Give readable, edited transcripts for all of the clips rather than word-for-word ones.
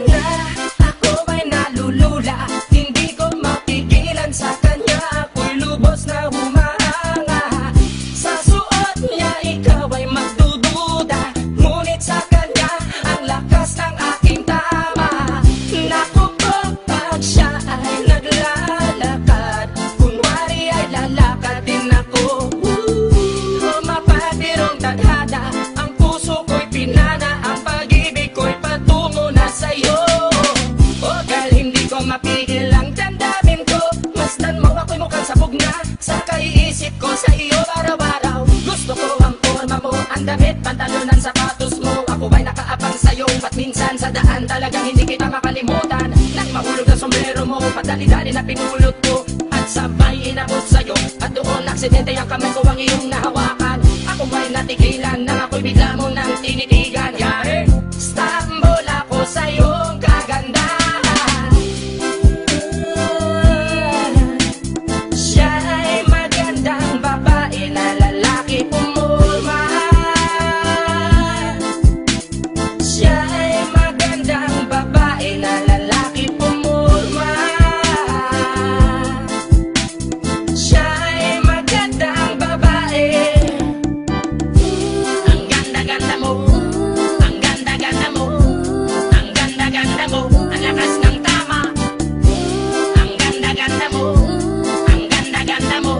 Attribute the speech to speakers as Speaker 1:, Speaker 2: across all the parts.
Speaker 1: na, ako ay nalulula. Hindi ko mapigilan sa kanya, ako'y lubos na humahanga. Sa suot niya ikaw ay magdududa, ngunit sa kanya ang lakas ng aking tama. Naku po, pag siya ay naglalakad, kunwari ay lalakad din ako. Mapatirong tadhana, ang puso ko'y pinana, ang pag-ibig ko'y patungo na sa'yo. O dahil hindi ko mapigil ang damdamin ko, masdan mo ako'y mukhang sabog na sa kaiisip ko sa iyo araw-araw. Gusto ko ang forma mo, ang damit, pantalonan, sapatos mo. Ako ay nakaabang sa'yo, at minsan sa daan talagang hindi kita makalimutan. Nang mahulog ang sombrero mo, padali-dali na pinulot ko, at sabay inabot sa'yo. At doon aksidente ang kamay ko ang iyong nahawakan. Ako ay natigilan, nang ako'y bigla mo nang tinitigan. Yari, stambol ako sa iyong kagandahan. Siya ay magandang babae na lalaki pumulma. Siya ay magandang babae na lalaki pumulma. Siya ay magandang babae. Ang ganda-ganda mo, ang ganda-ganda mo, ang ganda-ganda mo, ang lakas ng tama. Ang ganda-ganda mo, ang ganda-ganda mo,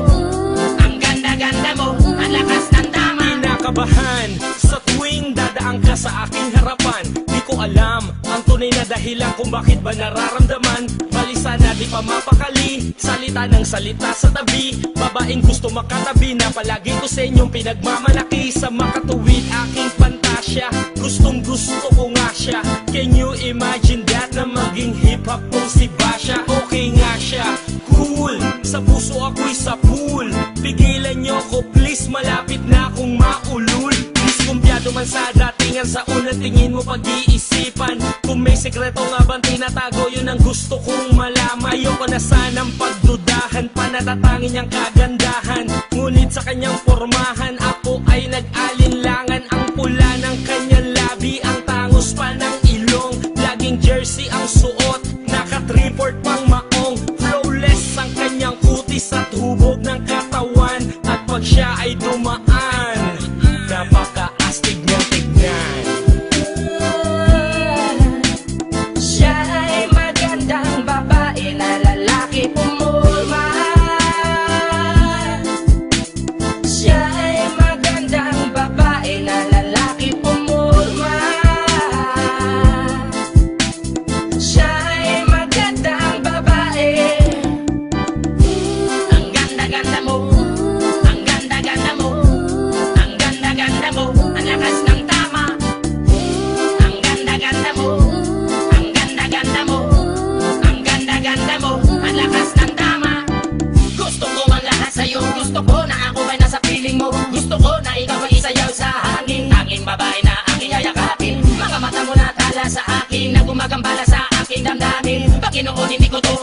Speaker 1: ang ganda-ganda mo, ang lakas ng tama.
Speaker 2: Kinakabahan sa tuwing dadaan ka sa aking harapan. Di ko alam ang tunay na dahilan kung bakit ba nararamdaman. Balisa na di pa mapakali, salita ng salita sa tabi. Babaeng gusto makatabi na palagi ko sa inyong pinagmamalaki. Sa makatuwid aking pantasya, gustong gusto ko nga siya. Can you imagine that, na maging hip-hop kong si Basha? Okay nga siya, cool, sa puso ako'y sa pool. Pigilan nyo ko please, malapit na akong maulul. Diskumpiyado man sa datingan, sa unang tingin mo pag-iisipan. Kung may sekreto nga bang tinatago, yun ang gusto kong malaman. Ayoko na sanang pagdudahan, panatatangin niyang kagandahan. Ngunit sa kanyang pormahan, ako ay nag-alinlangan. Ang pula ng kanyang labi, ang tangos pa ng ilong. Laging jersey ang suot, naka-3-4 pang maong. Flawless ang kanyang kutis at hubog ng katawan. At pag siya ay dumaan, napaka-astig niyang tignan.
Speaker 1: Siya ay magandang babae na lalaki pumulma. Siya ay magandang babae na lalaki pumulma. Siya ay magandang babae. Ang ganda-ganda mo, ang ganda-ganda mo, ang ganda-ganda mo, ang lakas ng tama. Ang ganda-ganda mo, ang ganda-ganda mo, ang ganda-ganda mo, ang lakas ng tama. Gusto ko ang lahat sa'yo, gusto ko na ako ay nasa piling mo. Gusto ko na ikaw ay isayaw sa hangin, tanging babae na aking yayakapin. Mga mata mo na tala sa akin, na gumagambala sa aking damdamin. Panginoon, hindi ko to